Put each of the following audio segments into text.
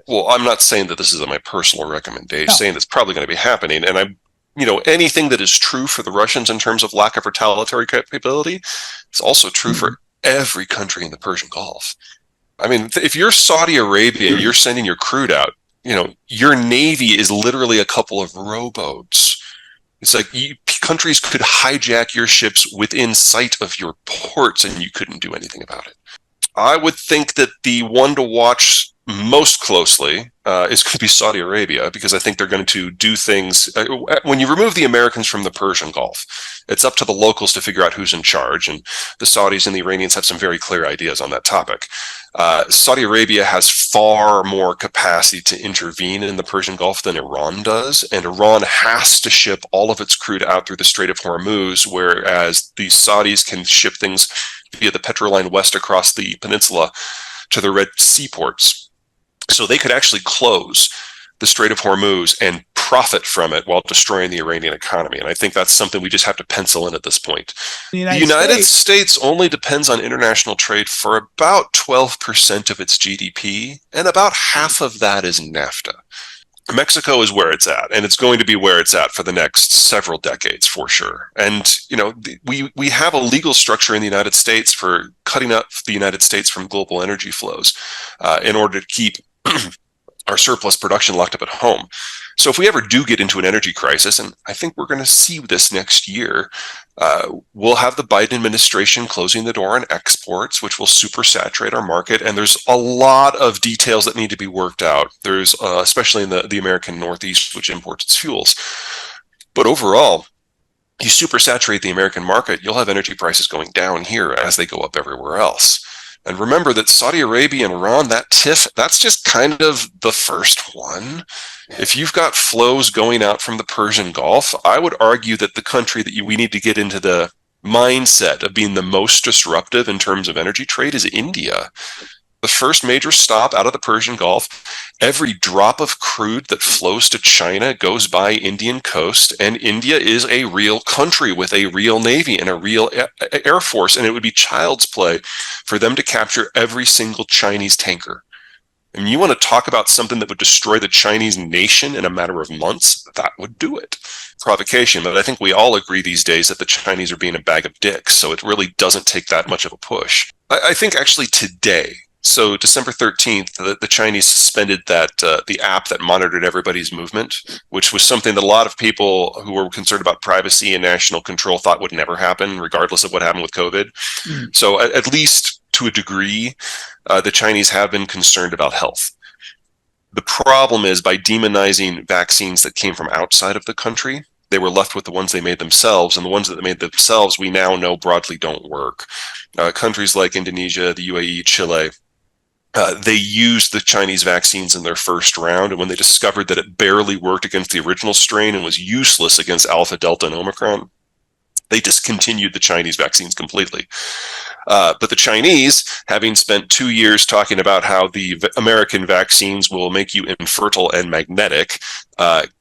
Well, I'm not saying that this is my personal recommendation, No. saying it's probably going to be happening. And anything that is true for the Russians in terms of lack of retaliatory capability, it's also true for Mhm. every country in the Persian Gulf. I mean, if you're Saudi Arabia and you're sending your crude out, your navy is literally a couple of rowboats. It's like countries could hijack your ships within sight of your ports and you couldn't do anything about it. I would think that the one to watch most closely is going to be Saudi Arabia, because I think they're going to do things. When you remove the Americans from the Persian Gulf, it's up to the locals to figure out who's in charge. And the Saudis and the Iranians have some very clear ideas on that topic. Saudi Arabia has far more capacity to intervene in the Persian Gulf than Iran does. And Iran has to ship all of its crude out through the Strait of Hormuz, whereas the Saudis can ship things via the Petroline West across the peninsula to the Red Sea ports. So they could actually close the Strait of Hormuz and profit from it while destroying the Iranian economy. And I think that's something we just have to pencil in at this point. The The United United States. States only depends on international trade for about 12% of its GDP, and about half of that is NAFTA. Mexico is where it's at, and it's going to be where it's at for the next several decades for sure. And we have a legal structure in the United States for cutting up the United States from global energy flows in order to keep our surplus production locked up at home. So if we ever do get into an energy crisis, and I think we're going to see this next year, we'll have the Biden administration closing the door on exports, which will supersaturate our market. And there's a lot of details that need to be worked out. There's especially in the American Northeast, which imports its fuels. But overall, you supersaturate the American market, you'll have energy prices going down here as they go up everywhere else. And remember that Saudi Arabia and Iran, that tiff, that's just kind of the first one. If you've got flows going out from the Persian Gulf, I would argue that the country that we need to get into the mindset of being the most disruptive in terms of energy trade is India. The first major stop out of the Persian Gulf. Every drop of crude that flows to China goes by Indian coast, and India is a real country with a real navy and a real air force, and it would be child's play for them to capture every single Chinese tanker. And you want to talk about something that would destroy the Chinese nation in a matter of months? That would do it. Provocation, but I think we all agree these days that the Chinese are being a bag of dicks, so it really doesn't take that much of a push. I think actually today, so December 13th, the Chinese suspended the app that monitored everybody's movement, which was something that a lot of people who were concerned about privacy and national control thought would never happen, regardless of what happened with COVID. Mm. So at least to a degree, the Chinese have been concerned about health. The problem is, by demonizing vaccines that came from outside of the country, they were left with the ones they made themselves, and the ones that they made themselves we now know broadly don't work. Countries like Indonesia, the UAE, Chile, they used the Chinese vaccines in their first round, and when they discovered that it barely worked against the original strain and was useless against Alpha, Delta, and Omicron, they discontinued the Chinese vaccines completely. But the Chinese, having spent 2 years talking about how the American vaccines will make you infertile and magnetic,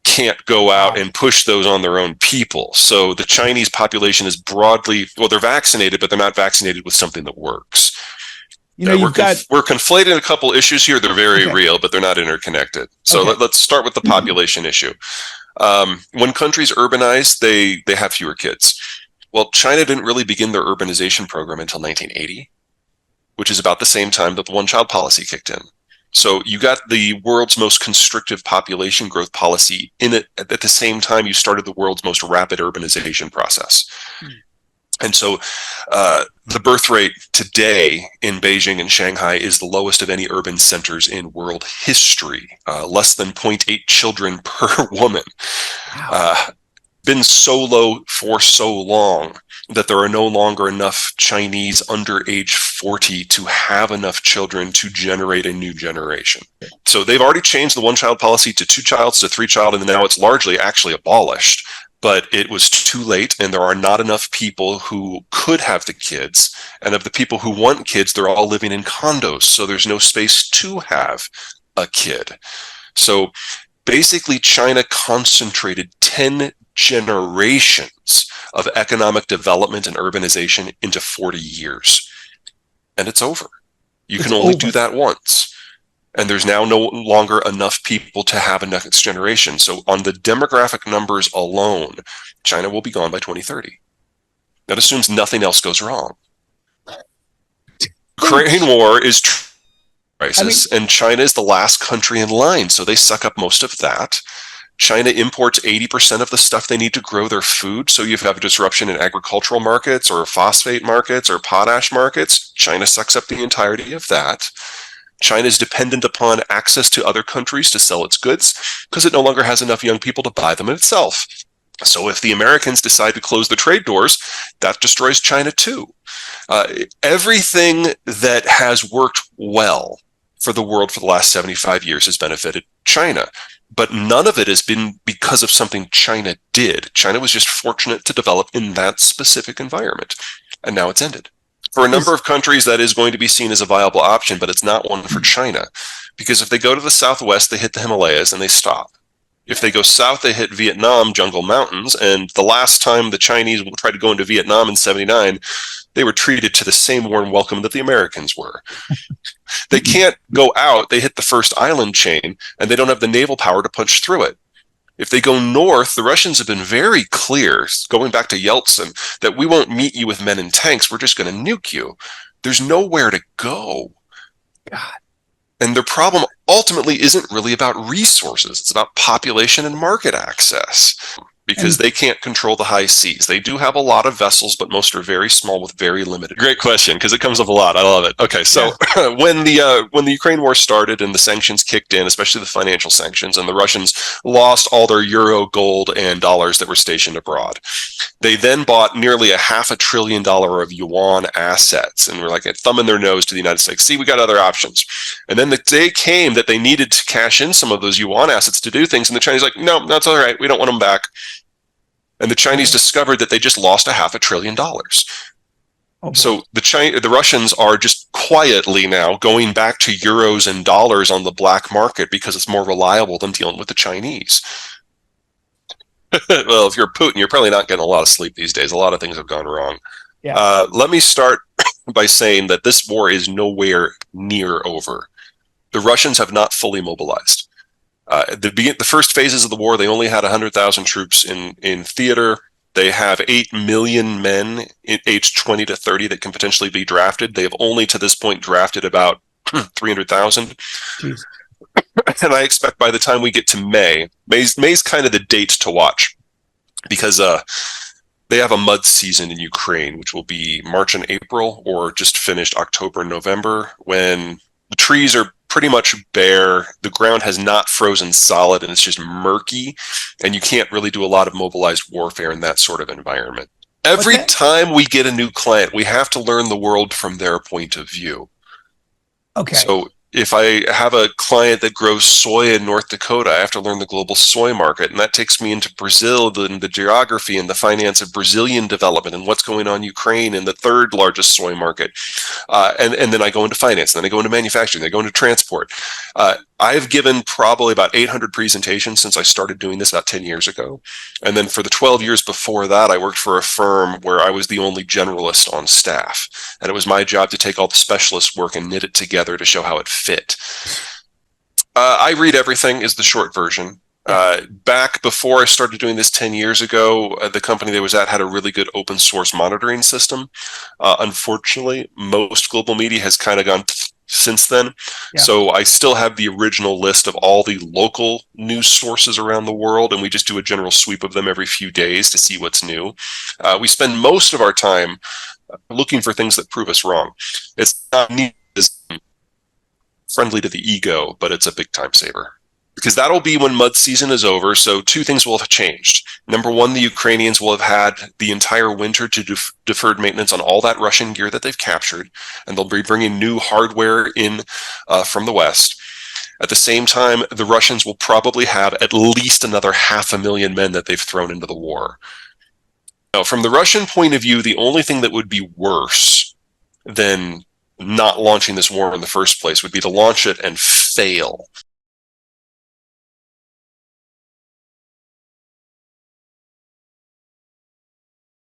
can't go out and push those on their own people. So the Chinese population is broadly, well, they're vaccinated, but they're not vaccinated with something that works. We're conflating a couple issues here. They're very real, but they're not interconnected. So let's start with the population issue. When countries urbanize, they have fewer kids. Well, China didn't really begin their urbanization program until 1980, which is about the same time that the one-child policy kicked in. So you got the world's most constrictive population growth policy in it at the same time you started the world's most rapid urbanization process. And so the birth rate today in Beijing and Shanghai is the lowest of any urban centers in world history, less than 0.8 children per woman. Been so low for so long that there are no longer enough Chinese under age 40 to have enough children to generate a new generation. So they've already changed the one-child policy to 2 childs to 3 child, and now it's largely actually abolished. But it was too late, and there are not enough people who could have the kids. And of the people who want kids, they're all living in condos, so there's no space to have a kid. So basically, China concentrated 10 generations of economic development and urbanization into 40 years. And it's over. You can only do that once. And there's now no longer enough people to have a next generation. So on the demographic numbers alone, China will be gone by 2030. That assumes nothing else goes wrong. Ukraine war is crisis, and China is the last country in line, so they suck up most of that. China imports 80% of the stuff they need to grow their food, so you have a disruption in agricultural markets or phosphate markets or potash markets. China sucks up the entirety of that. China is dependent upon access to other countries to sell its goods because it no longer has enough young people to buy them itself. So if the Americans decide to close the trade doors, that destroys China too. Everything that has worked well for the world for the last 75 years has benefited China. But none of it has been because of something China did. China was just fortunate to develop in that specific environment. And now it's ended. For a number of countries, that is going to be seen as a viable option, but it's not one for China. Because if they go to the southwest, they hit the Himalayas and they stop. If they go south, they hit Vietnam jungle mountains. And the last time the Chinese tried to go into Vietnam in 79, they were treated to the same warm welcome that the Americans were. They can't go out. They hit the first island chain, and they don't have the naval power to punch through it. If they go north, the Russians have been very clear, going back to Yeltsin, that we won't meet you with men in tanks. We're just going to nuke you. There's nowhere to go. God. And their problem ultimately isn't really about resources. It's about population and market access, because they can't control the high seas. They do have a lot of vessels, but most are very small with very limited. Great question, because it comes up a lot. I love it. Okay, so when the Ukraine war started and the sanctions kicked in, especially the financial sanctions, and the Russians lost all their euro, gold, and dollars that were stationed abroad, they then bought nearly $500 billion of yuan assets, and were like thumbing their nose to the United States. See, we got other options. And then the day came that they needed to cash in some of those yuan assets to do things, and the Chinese like, no, that's all right. We don't want them back. And the Chinese discovered that they just lost $500 billion. So the Russians are just quietly now going back to euros and dollars on the black market because it's more reliable than dealing with the Chinese. Well, if you're Putin, you're probably not getting a lot of sleep these days. A lot of things have gone wrong. Yeah. Let me start by saying that this war is nowhere near over. The Russians have not fully mobilized. The first phases of the war, they only had 100,000 troops in theater. They have 8 million men aged 20 to 30 that can potentially be drafted. They have only to this point drafted about 300,000. And I expect by the time we get to May's kind of the date to watch, because they have a mud season in Ukraine, which will be March and April, or just finished October and November, when the trees are pretty much bare. The ground has not frozen solid, and it's just murky, and you can't really do a lot of mobilized warfare in that sort of environment. Every time we get a new client, we have to learn the world from their point of view. Okay. So if I have a client that grows soy in North Dakota, I have to learn the global soy market, and that takes me into Brazil, the geography and the finance of Brazilian development, and what's going on in Ukraine in the third largest soy market. And then I go into finance, and then I go into manufacturing, then I go into transport. I've given probably about 800 presentations since I started doing this about 10 years ago. And then for the 12 years before that, I worked for a firm where I was the only generalist on staff. And it was my job to take all the specialist work and knit it together to show how it fit. I read everything is the short version. Back before I started doing this 10 years ago, the company that I was at had a really good open source monitoring system. Unfortunately, most global media has kind of gone since then. So I still have the original list of all the local news sources around the world, and we just do a general sweep of them every few days to see what's new. We spend most of our time looking for things that prove us wrong. It's not neat as friendly to the ego, but it's a big time saver. Because that'll be when mud season is over, so two things will have changed. Number one, the Ukrainians will have had the entire winter to deferred maintenance on all that Russian gear that they've captured, and they'll be bringing new hardware in from the West. At the same time, the Russians will probably have at least another 500,000 men that they've thrown into the war. Now, from the Russian point of view, the only thing that would be worse than not launching this war in the first place would be to launch it and fail.